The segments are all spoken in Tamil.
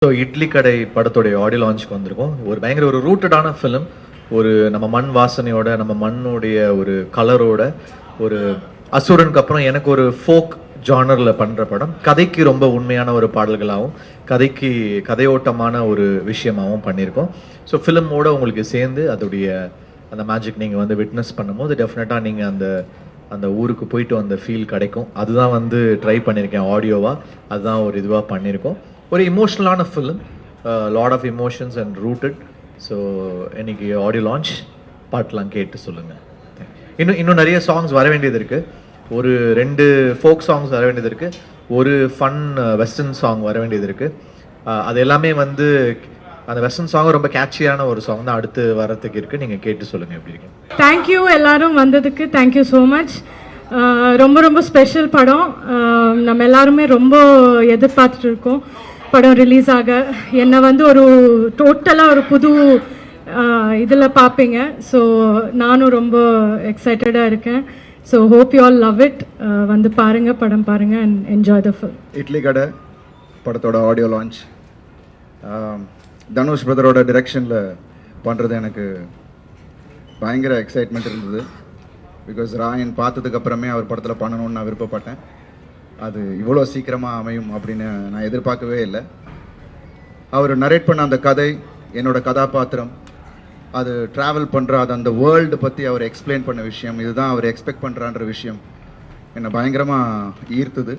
ஸோ இட்லி கடை படத்துடைய ஆடியோ லான்ச்சுக்கு வந்திருக்கோம். ஒரு பயங்கர ஒரு ரூட்டடான ஃபிலிம். ஒரு நம்ம மண் வாசனையோட, நம்ம மண்ணுடைய ஒரு கலரோட, ஒரு அசுரனுக்கு அப்புறம் எனக்கு ஒரு ஃபோக் ஜானரில் பண்ணுற படம். கதைக்கு ரொம்ப உண்மையான ஒரு பாடல்களாகவும், கதைக்கு கதையோட்டமான ஒரு விஷயமாகவும் பண்ணியிருக்கோம். ஸோ ஃபிலிமோட உங்களுக்கு சேர்ந்து அதோடைய அந்த மேஜிக் நீங்கள் வந்து விட்னஸ் பண்ணும்போது டெஃபினட்டாக நீங்கள் அந்த அந்த ஊருக்கு போயிட்டு வந்த ஃபீல் கிடைக்கும். அதுதான் வந்து ட்ரை பண்ணியிருக்கேன் ஆடியோவாக. அதுதான் ஒரு இதுவாக பண்ணியிருக்கோம். ஒரு இமோஷ்னலான film, lot of emotions and rooted. So இன்னைக்கு ஆடியோ லான்ச் பாட்டெலாம் கேட்டு சொல்லுங்கள். இன்னும் நிறைய சாங்ஸ் வர வேண்டியது இருக்குது. ஒரு 2 ஃபோக் சாங்ஸ் வர வேண்டியது இருக்குது. ஒரு ஃபன் வெஸ்டர்ன் சாங் வர வேண்டியது இருக்குது. அது எல்லாமே வந்து அந்த வெஸ்டர்ன் சாங் ரொம்ப கேட்சியான ஒரு சாங் தான் அடுத்து வரத்துக்கு இருக்குது. நீங்கள் கேட்டு சொல்லுங்கள் எப்படி இருக்கு. தேங்க்யூ எல்லாரும் வந்ததுக்கு. Thank you so much. ரொம்ப ரொம்ப ஸ்பெஷல் படம். நம்ம எல்லாருமே ரொம்ப எதிர்பார்த்துட்டு இருக்கோம் படம் ரிலீஸ் ஆக. என்னை வந்து ஒரு டோட்டலாக ஒரு புது இதில் பார்ப்பீங்க. ஸோ நானும் ரொம்ப எக்ஸைட்டடாக இருக்கேன். So hope you all love it. வந்து பாருங்கள், படம் பாருங்கள் and enjoy the film. Idli கடை படத்தோட ஆடியோ லான்ச் தனுஷ் பிரதரோட டிரெக்ஷனில் பண்ணுறது எனக்கு பயங்கர எக்ஸைட்மெண்ட் இருந்தது. பிகாஸ் ராயன் பார்த்ததுக்கப்புறமே அவர் படத்தில் பண்ணணும்னு நான் விருப்பப்பட்டேன். அது இவ்வளோ சீக்கிரமாக அமையும் அப்படின்னு நான் எதிர்பார்க்கவே இல்லை. அவர் நரேட் பண்ண அந்த கதை, என்னோட கதாபாத்திரம், அது ட்ராவல் பண்ணுற அது அந்த வேர்ல்டு பற்றி அவர் எக்ஸ்பிளைன் பண்ண விஷயம், இதுதான் அவர் எக்ஸ்பெக்ட் பண்ணுறான்ற விஷயம் என்னை பயங்கரமாக ஈர்த்துது.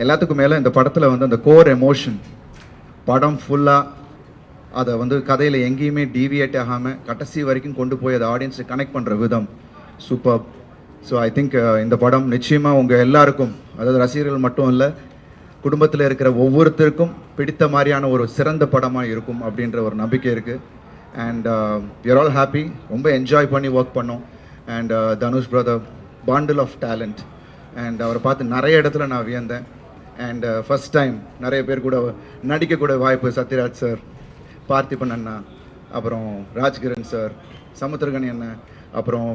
எல்லாத்துக்கும் மேலே இந்த படத்தில் வந்து அந்த கோர் எமோஷன், படம் ஃபுல்லாக அதை வந்து கதையில் எங்கேயுமே டீவியேட் ஆகாமல் கடைசி வரைக்கும் கொண்டு போய் அதை ஆடியன்ஸை கனெக்ட் பண்ணுற விதம் சூப்பர். ஸோ ஐ திங்க் இந்த படம் நிச்சயமாக உங்கள் எல்லாருக்கும், அதாவது ரசிகர்கள் மட்டும் இல்லை, குடும்பத்தில் இருக்கிற ஒவ்வொருத்தருக்கும் பிடித்த மாதிரியான ஒரு சிறந்த படமாக இருக்கும் அப்படின்ற ஒரு நம்பிக்கை இருக்குது. And you're all happy. ரொம்ப என்ஜாய் பண்ணி ஒர்க் பண்ணோம். And Dhanush brother bundle of talent. And அவரை பார்த்து நிறைய இடத்துல நான் வியந்தேன். அண்ட் ஃபஸ்ட் டைம் நிறைய பேர் கூட நடிக்கக்கூட வாய்ப்பு. சத்யராஜ் சார், பார்த்திபன் அண்ணா, அப்புறம் ராஜ்கிரண் சார், சமுத்திரகனி அண்ணன், அப்புறம்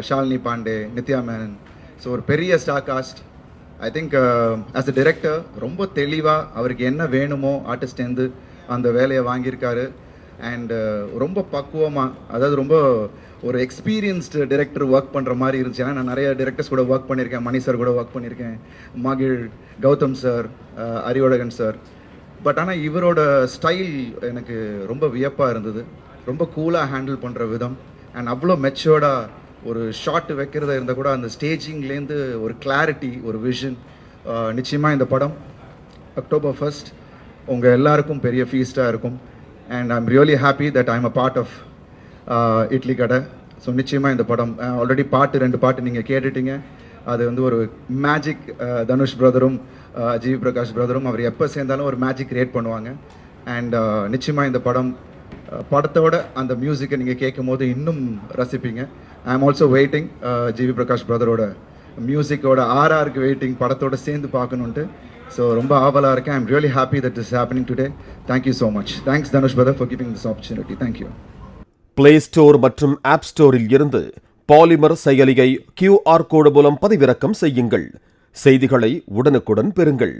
ஷாலினி பாண்டே, நித்யா மேனன். ஸோ ஒரு பெரிய star cast. I think as a director ரொம்ப தெளிவாக அவருக்கு என்ன வேணுமோ ஆர்டிஸ்டேருந்து அந்த வேலையை வாங்கியிருக்காரு. அண்டு ரொம்ப பக்குவமாக, அதாவது ரொம்ப ஒரு எக்ஸ்பீரியன்ஸ்டு டிரெக்டர் ஒர்க் பண்ணுற மாதிரி இருந்துச்சு. ஏன்னா நான் நிறைய டிரெக்டர்ஸ் கூட ஒர்க் பண்ணியிருக்கேன். மணி சார் கூட ஒர்க் பண்ணியிருக்கேன், மகிழ், Gautham sir, Arivazhagan sir. But ஆனால் இவரோட ஸ்டைல் எனக்கு ரொம்ப வியப்பாக இருந்தது. ரொம்ப கூலாக ஹேண்டில் பண்ணுற விதம் அண்ட் அவ்வளோ மெச்சோர்டாக ஒரு ஷாட் வைக்கிறதா இருந்தால் கூட அந்த ஸ்டேஜிங்லேருந்து ஒரு கிளாரிட்டி, ஒரு விஷன். நிச்சயமாக இந்த படம் October 1st உங்கள் எல்லாருக்கும் பெரிய ஃபீஸ்டாக இருக்கும். And I'm really happy that I'm a part of Idli Kadai. So நிச்சயமாக இந்த படம் ஆல்ரெடி 2 பாட்டு நீங்கள் கேட்டுட்டீங்க. அது வந்து ஒரு மேஜிக். தனுஷ் பிரதரும் ஜிவி பிரகாஷ் பிரதரும் அவர் எப்போ சேர்ந்தாலும் ஒரு மேஜிக் கிரியேட் பண்ணுவாங்க. அண்ட் நிச்சயமாக இந்த படத்தோட அந்த மியூசிக்கை நீங்கள் கேட்கும் போது இன்னும் ரசிப்பீங்க. I am also waiting GV Prakash பிரதரோட மியூசிக்கோட RRக்கு வெயிட்டிங், படத்தோட சேர்ந்து பார்க்கணுன்ட்டு. ஸோ ரொம்ப ஆவலாக இருக்கேன். I'm really happy that is happening today. Thank you so much. Thanks Dhanush brother for giving this opportunity. Thank you. Play store மற்றும் ஆப் ஸ்டோரில் இருந்து பாலிமர் செயலியை QR கோடு மூலம் பதிவிறக்கம் செய்யுங்கள். செய்திகளை உடனுக்குடன் பெறுங்கள்.